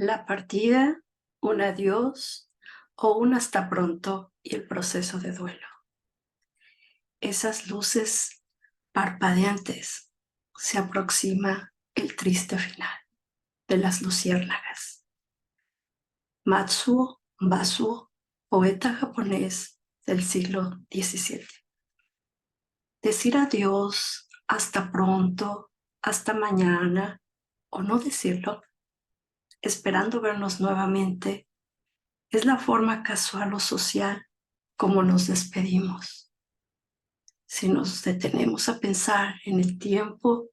La partida, un adiós o un hasta pronto y el proceso de duelo. Esas luces parpadeantes, se aproxima el triste final de las luciérnagas. Matsuo Basuo, poeta japonés del siglo XVII. Decir adiós, hasta pronto, hasta mañana, o no decirlo, esperando vernos nuevamente, es la forma casual o social como nos despedimos. Si nos detenemos a pensar en el tiempo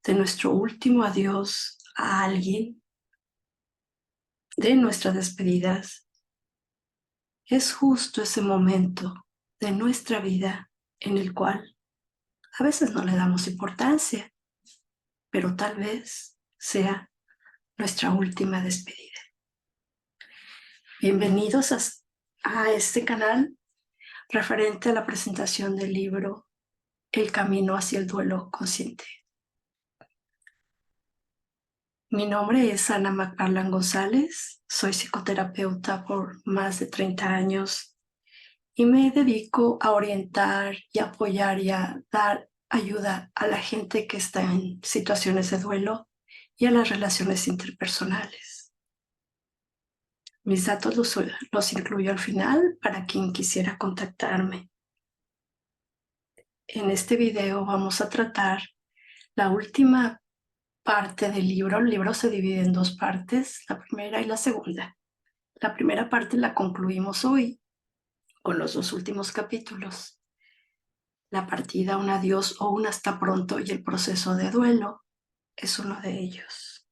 de nuestro último adiós a alguien, de nuestras despedidas, es justo ese momento de nuestra vida en el cual a veces no le damos importancia, pero tal vez sea nuestra última despedida. Bienvenidos a este canal referente a la presentación del libro El camino hacia el duelo consciente. Mi nombre es Ana McParland González, soy psicoterapeuta por más de 30 años y me dedico a orientar y apoyar y a dar ayuda a la gente que está en situaciones de duelo y a las relaciones interpersonales. Mis datos los incluyo al final para quien quisiera contactarme. En este video vamos a tratar la última parte del libro. El libro se divide en dos partes, la primera y la segunda. La primera parte la concluimos hoy con los dos últimos capítulos. La partida, un adiós o un hasta pronto y el proceso de duelo es uno de ellos.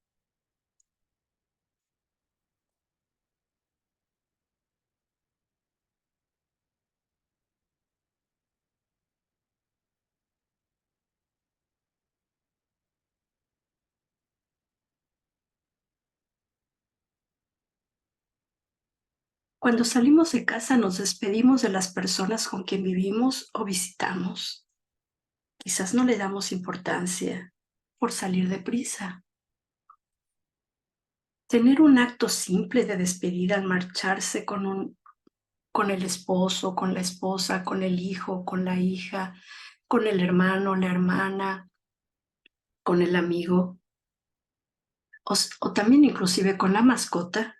Cuando salimos de casa nos despedimos de las personas con quien vivimos o visitamos. Quizás no le damos importancia por salir deprisa. Tener un acto simple de despedida al marcharse con el esposo, con la esposa, con el hijo, con la hija, con el hermano, la hermana, con el amigo, o también inclusive con la mascota.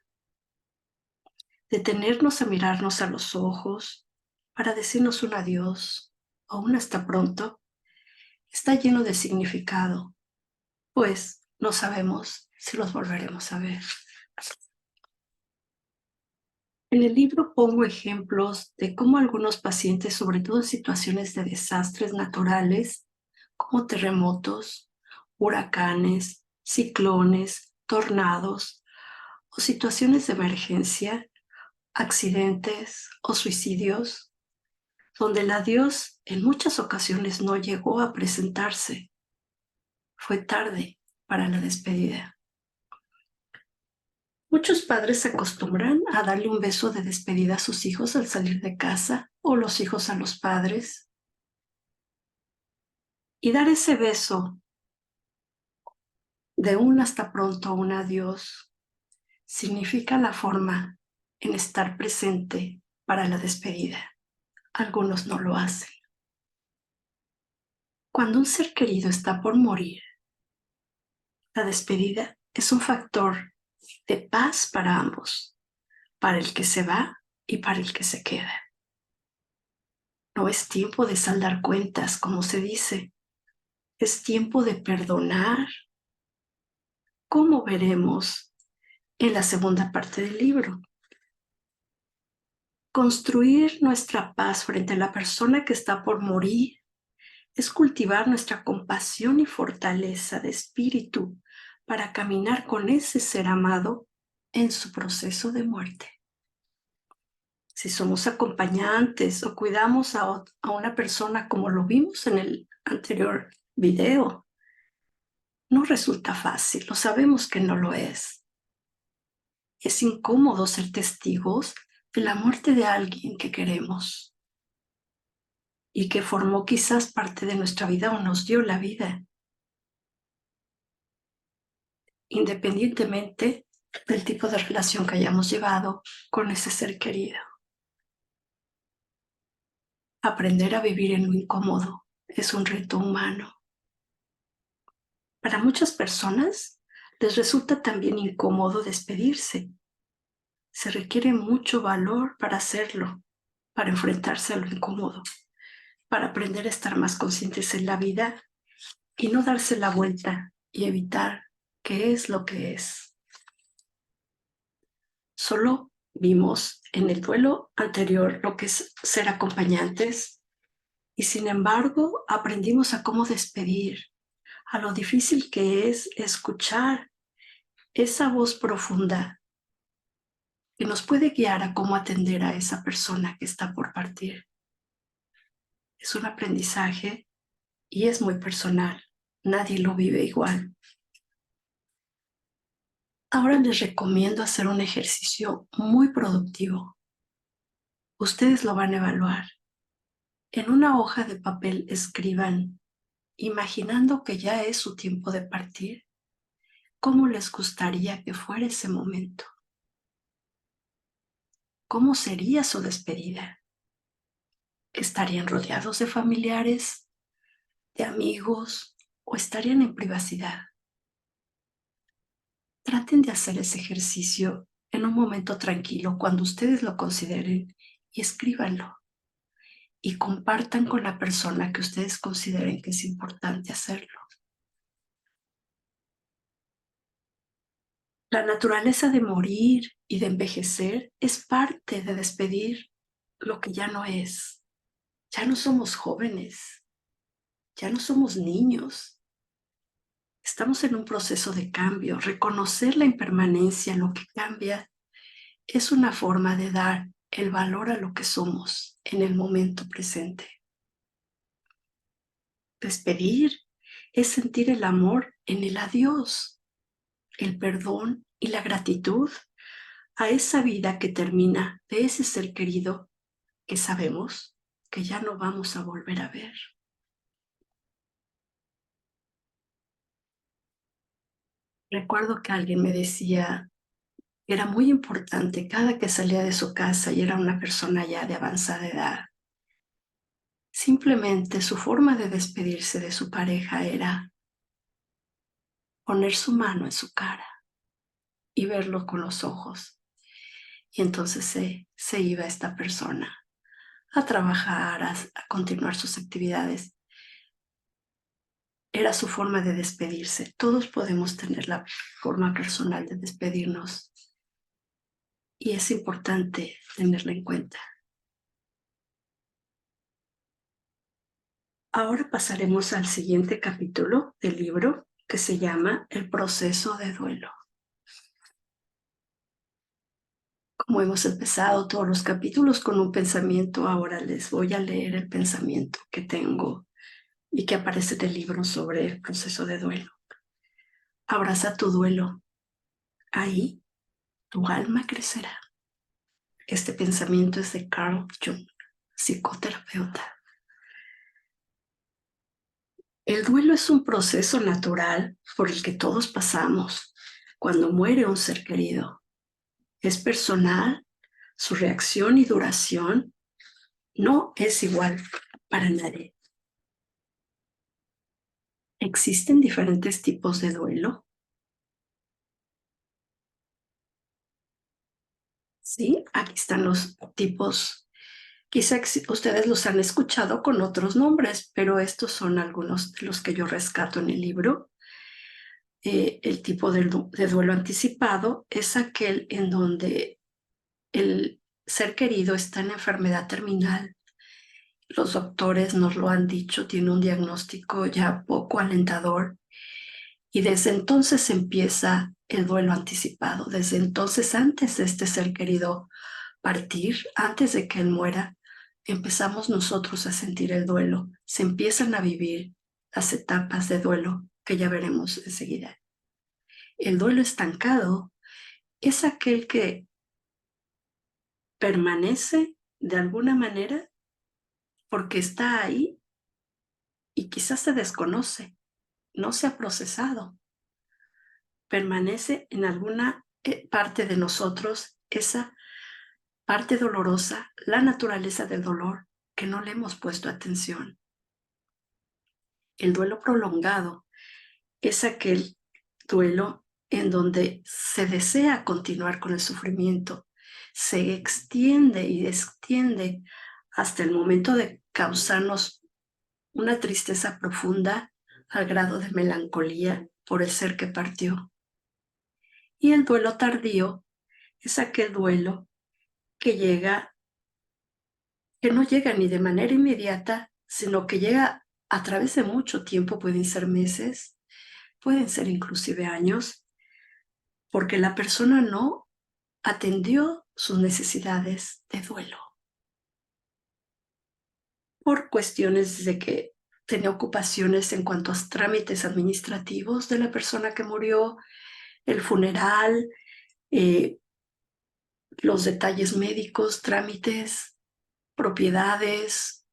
Detenernos a mirarnos a los ojos para decirnos un adiós o un hasta pronto está lleno de significado, pues no sabemos si los volveremos a ver. En el libro pongo ejemplos de cómo algunos pacientes, sobre todo en situaciones de desastres naturales, como terremotos, huracanes, ciclones, tornados o situaciones de emergencia, accidentes o suicidios, donde el adiós en muchas ocasiones no llegó a presentarse. Fue tarde para la despedida. Muchos padres se acostumbran a darle un beso de despedida a sus hijos al salir de casa o los hijos a los padres. Y dar ese beso de un hasta pronto, un adiós, significa la forma en estar presente para la despedida. Algunos no lo hacen. Cuando un ser querido está por morir, la despedida es un factor de paz para ambos, para el que se va y para el que se queda. No es tiempo de saldar cuentas, como se dice. Es tiempo de perdonar, como veremos en la segunda parte del libro. Construir nuestra paz frente a la persona que está por morir es cultivar nuestra compasión y fortaleza de espíritu para caminar con ese ser amado en su proceso de muerte. Si somos acompañantes o cuidamos a una persona como lo vimos en el anterior video, no resulta fácil, lo sabemos que no lo es. Es incómodo ser testigos de la muerte de alguien que queremos y que formó quizás parte de nuestra vida o nos dio la vida. Independientemente del tipo de relación que hayamos llevado con ese ser querido. Aprender a vivir en lo incómodo es un reto humano. Para muchas personas les resulta también incómodo despedirse. Se requiere mucho valor para hacerlo, para enfrentarse a lo incómodo, para aprender a estar más conscientes en la vida y no darse la vuelta y evitar qué es lo que es. Solo vimos en el duelo anterior lo que es ser acompañantes y sin embargo aprendimos a cómo despedir, a lo difícil que es escuchar esa voz profunda que nos puede guiar a cómo atender a esa persona que está por partir. Es un aprendizaje y es muy personal. Nadie lo vive igual. Ahora les recomiendo hacer un ejercicio muy productivo. Ustedes lo van a evaluar. En una hoja de papel escriban, imaginando que ya es su tiempo de partir, cómo les gustaría que fuera ese momento. ¿Cómo sería su despedida? ¿Estarían rodeados de familiares, de amigos o estarían en privacidad? Traten de hacer ese ejercicio en un momento tranquilo cuando ustedes lo consideren y escríbanlo y compartan con la persona que ustedes consideren que es importante hacerlo. La naturaleza de morir y de envejecer es parte de despedir lo que ya no es. Ya no somos jóvenes, ya no somos niños. Estamos en un proceso de cambio. Reconocer la impermanencia, lo que cambia, es una forma de dar el valor a lo que somos en el momento presente. Despedir es sentir el amor en el adiós, el perdón y la gratitud a esa vida que termina, de ese ser querido que sabemos que ya no vamos a volver a ver. Recuerdo que alguien me decía que era muy importante cada que salía de su casa y era una persona ya de avanzada edad. Simplemente su forma de despedirse de su pareja era poner su mano en su cara y verlo con los ojos. Y entonces se iba esta persona a trabajar, a continuar sus actividades. Era su forma de despedirse. Todos podemos tener la forma personal de despedirnos y es importante tenerla en cuenta. Ahora pasaremos al siguiente capítulo del libro que se llama El proceso de duelo. Como hemos empezado todos los capítulos con un pensamiento, ahora les voy a leer el pensamiento que tengo y que aparece en el libro sobre el proceso de duelo. Abraza tu duelo. Ahí tu alma crecerá. Este pensamiento es de Carl Jung, psicoterapeuta. El duelo es un proceso natural por el que todos pasamos cuando muere un ser querido. Es personal, su reacción y duración no es igual para nadie. ¿Existen diferentes tipos de duelo? Sí, aquí están los tipos. Quizá ustedes los han escuchado con otros nombres, pero estos son algunos de los que yo rescato en el libro. El tipo de duelo anticipado es aquel en donde el ser querido está en enfermedad terminal. Los doctores nos lo han dicho, tiene un diagnóstico ya poco alentador y desde entonces empieza el duelo anticipado. Desde entonces, antes de este ser querido partir, antes de que él muera, empezamos nosotros a sentir el duelo. Se empiezan a vivir las etapas de duelo que ya veremos enseguida. El duelo estancado es aquel que permanece de alguna manera porque está ahí y quizás se desconoce, no se ha procesado, permanece en alguna parte de nosotros, esa parte dolorosa, la naturaleza del dolor, que no le hemos puesto atención. El duelo prolongado es aquel duelo en donde se desea continuar con el sufrimiento, se extiende y extiende hasta el momento de causarnos una tristeza profunda al grado de melancolía por el ser que partió. Y el duelo tardío es aquel duelo que no llega ni de manera inmediata, sino que llega a través de mucho tiempo, pueden ser meses, pueden ser inclusive años, porque la persona no atendió sus necesidades de duelo por cuestiones de que tenía ocupaciones en cuanto a trámites administrativos de la persona que murió, el funeral, los detalles médicos, trámites, propiedades.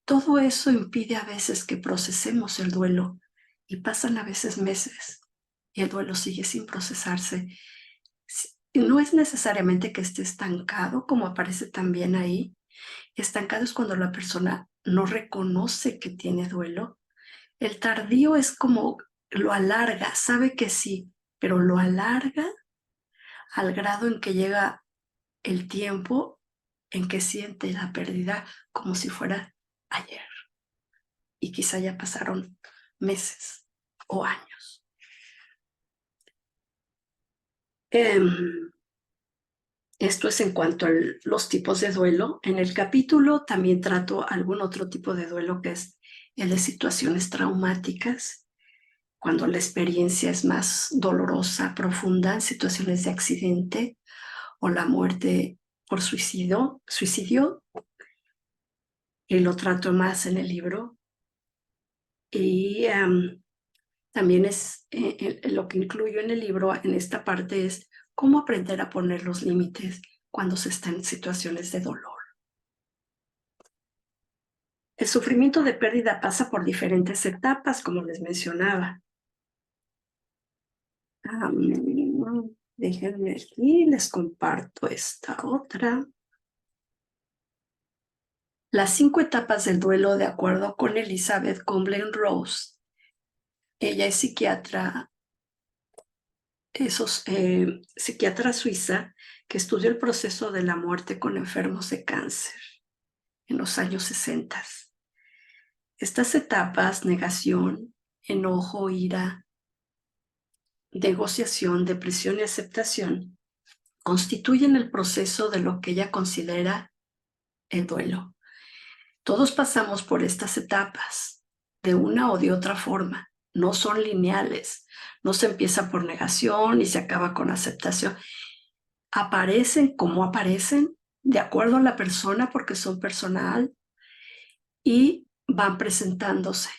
Todo eso impide a veces que procesemos el duelo y pasan a veces meses y el duelo sigue sin procesarse. No es necesariamente que esté estancado, como aparece también ahí. Estancado es cuando la persona no reconoce que tiene duelo. El tardío es como lo alarga, sabe que sí, pero lo alarga al grado en que llega el tiempo en que siente la pérdida como si fuera ayer. Y quizá ya pasaron meses o años. Esto es en cuanto a los tipos de duelo. En el capítulo también trato algún otro tipo de duelo, que es el de situaciones traumáticas, cuando la experiencia es más dolorosa, profunda, en situaciones de accidente o la muerte por suicidio, y lo trato más en el libro. Y también es lo que incluyo en el libro, en esta parte, es cómo aprender a poner los límites cuando se está en situaciones de dolor. El sufrimiento de pérdida pasa por diferentes etapas, como les mencionaba. Déjenme aquí, les comparto esta otra. Las 5 etapas del duelo, de acuerdo con Elizabeth Kubler-Ross. Ella es psiquiatra, psiquiatra suiza que estudió el proceso de la muerte con enfermos de cáncer en los años 60. Estas etapas, negación, enojo, ira, negociación, depresión y aceptación, constituyen el proceso de lo que ella considera el duelo. Todos pasamos por estas etapas de una o de otra forma. No son lineales. No se empieza por negación y se acaba con aceptación. Aparecen como aparecen, de acuerdo a la persona, porque son personal, y van presentándose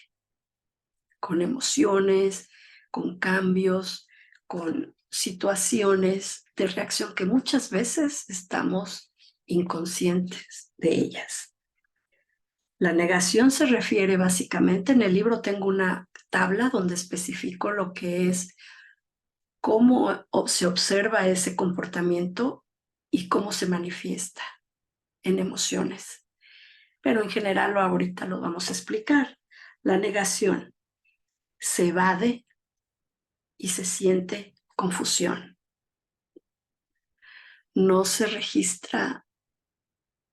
con emociones, con cambios, con situaciones de reacción que muchas veces estamos inconscientes de ellas. La negación se refiere básicamente, en el libro tengo una tabla donde especifico lo que es, cómo se observa ese comportamiento y cómo se manifiesta en emociones. Pero en general ahorita lo vamos a explicar. La negación se evade y se siente confusión. No se registra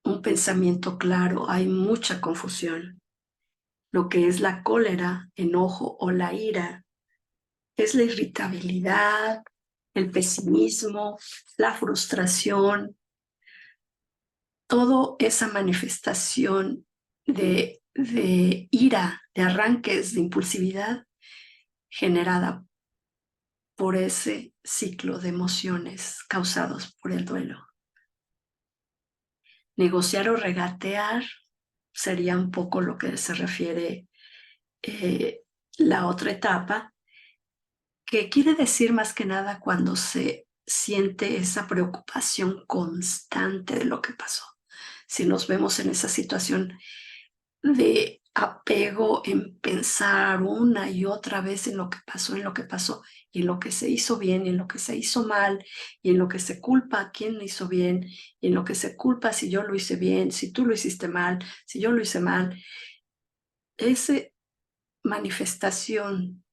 un pensamiento claro, hay mucha confusión. Lo que es la cólera, enojo o la ira es la irritabilidad, el pesimismo, la frustración, toda esa manifestación de ira, de arranques, de impulsividad generada por ese ciclo de emociones causados por el duelo. Negociar o regatear sería un poco lo que se refiere la otra etapa, que quiere decir más que nada cuando se siente esa preocupación constante de lo que pasó. Si nos vemos en esa situación de apego en pensar una y otra vez en lo que pasó, y en lo que se hizo bien, y en lo que se hizo mal, y en lo que se culpa a quién lo hizo bien, y en lo que se culpa si yo lo hice bien, si tú lo hiciste mal, si yo lo hice mal. Esa manifestación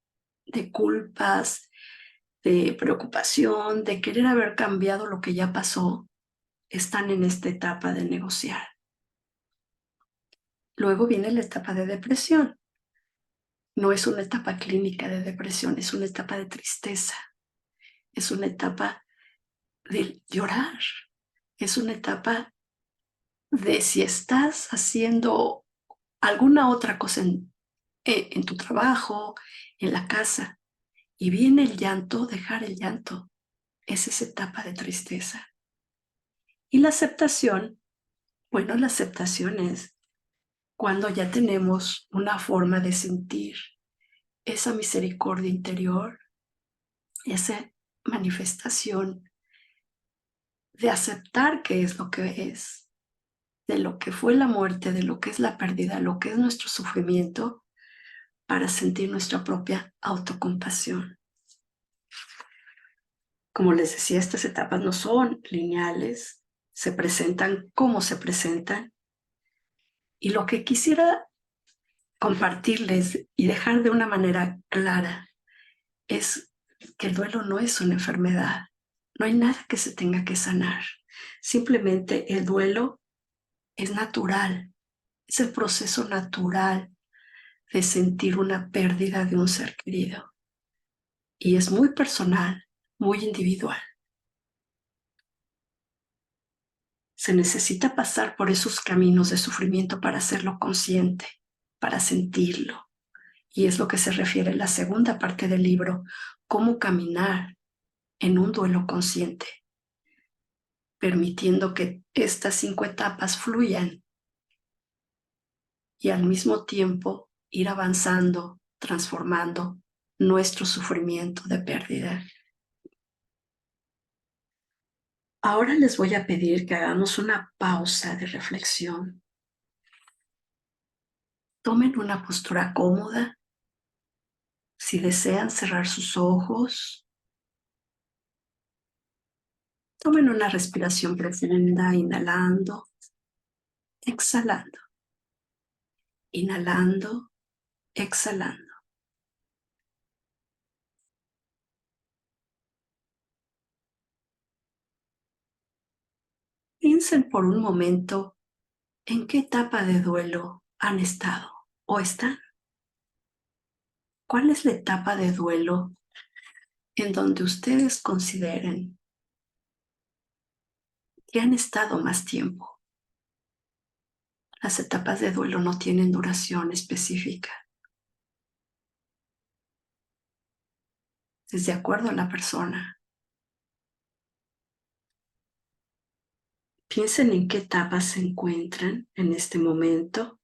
de culpas, de preocupación, de querer haber cambiado lo que ya pasó, están en esta etapa de negociar. Luego viene la etapa de depresión. No es una etapa clínica de depresión, es una etapa de tristeza, es una etapa de llorar, es una etapa de si estás haciendo alguna otra cosa en tu trabajo, en la casa, y viene el llanto, dejar el llanto, es esa etapa de tristeza. Y la aceptación, bueno, la aceptación es cuando ya tenemos una forma de sentir esa misericordia interior, esa manifestación de aceptar qué es lo que es, de lo que fue la muerte, de lo que es la pérdida, lo que es nuestro sufrimiento, para sentir nuestra propia autocompasión. Como les decía, estas etapas no son lineales, se presentan como se presentan. Y lo que quisiera compartirles y dejar de una manera clara es que el duelo no es una enfermedad, no hay nada que se tenga que sanar. Simplemente el duelo es natural, es el proceso natural de sentir una pérdida de un ser querido. Y es muy personal, muy individual. Se necesita pasar por esos caminos de sufrimiento para hacerlo consciente, para sentirlo. Y es lo que se refiere en la segunda parte del libro, cómo caminar en un duelo consciente, permitiendo que estas 5 etapas fluyan y al mismo tiempo ir avanzando, transformando nuestro sufrimiento de pérdida. Ahora les voy a pedir que hagamos una pausa de reflexión. Tomen una postura cómoda. Si desean cerrar sus ojos, tomen una respiración profunda, inhalando, exhalando, inhalando, exhalando. Piensen por un momento en qué etapa de duelo han estado o están. ¿Cuál es la etapa de duelo en donde ustedes consideren que han estado más tiempo? Las etapas de duelo no tienen duración específica. Es de acuerdo a la persona. Piensen en qué etapas se encuentran en este momento.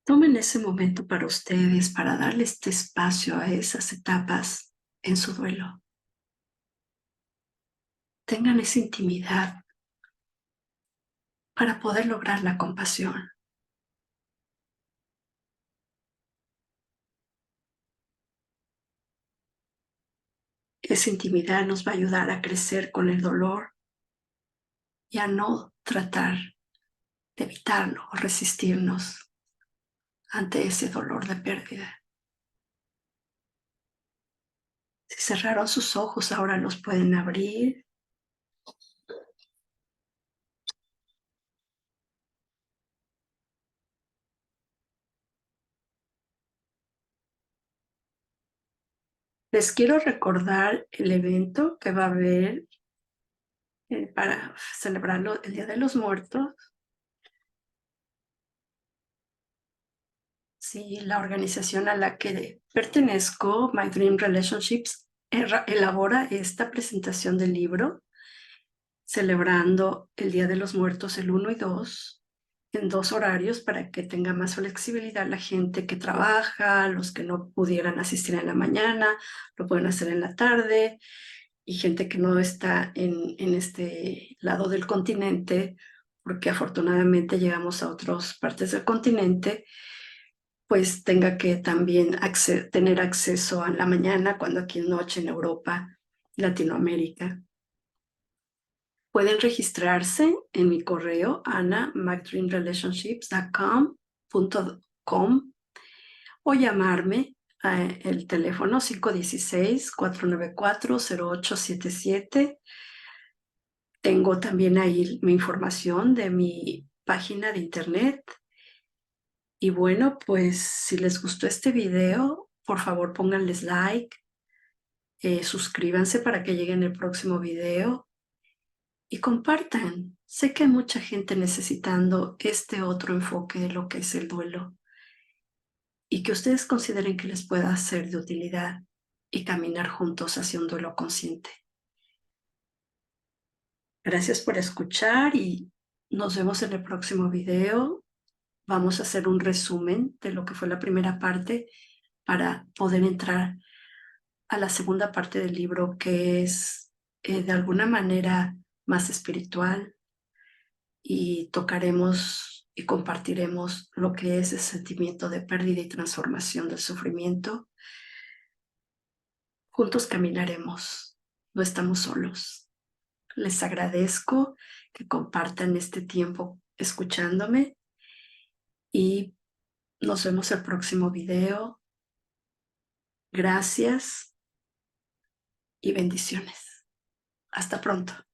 Tomen ese momento para ustedes, para darle este espacio a esas etapas en su duelo. Tengan esa intimidad para poder lograr la compasión. Esa intimidad nos va a ayudar a crecer con el dolor y a no tratar de evitarlo o resistirnos ante ese dolor de pérdida. Si cerraron sus ojos, ahora los pueden abrir. Les quiero recordar el evento que va a haber para celebrarlo el Día de los Muertos. Sí, la organización a la que pertenezco, My Dream Relationships, elabora esta presentación del libro celebrando el Día de los Muertos el 1 y 2 en 2 horarios para que tenga más flexibilidad la gente que trabaja, los que no pudieran asistir en la mañana, lo pueden hacer en la tarde. y gente que no está en este lado del continente, porque afortunadamente llegamos a otras partes del continente, pues tenga que también tener acceso a la mañana, cuando aquí es noche en Europa, Latinoamérica. Pueden registrarse en mi correo anna@macdreamrelationships.com o llamarme el teléfono 516-494-0877. Tengo también ahí mi información de mi página de internet. Y bueno, pues si les gustó este video, por favor pónganles like, suscríbanse para que lleguen el próximo video y compartan. Sé que hay mucha gente necesitando este otro enfoque de lo que es el duelo y que ustedes consideren que les pueda ser de utilidad y caminar juntos hacia un duelo consciente. Gracias por escuchar y nos vemos en el próximo video. Vamos a hacer un resumen de lo que fue la primera parte para poder entrar a la segunda parte del libro, que es de alguna manera más espiritual, y tocaremos y compartiremos lo que es el sentimiento de pérdida y transformación del sufrimiento. Juntos caminaremos, no estamos solos. Les agradezco que compartan este tiempo escuchándome y nos vemos el próximo video. Gracias y bendiciones. Hasta pronto.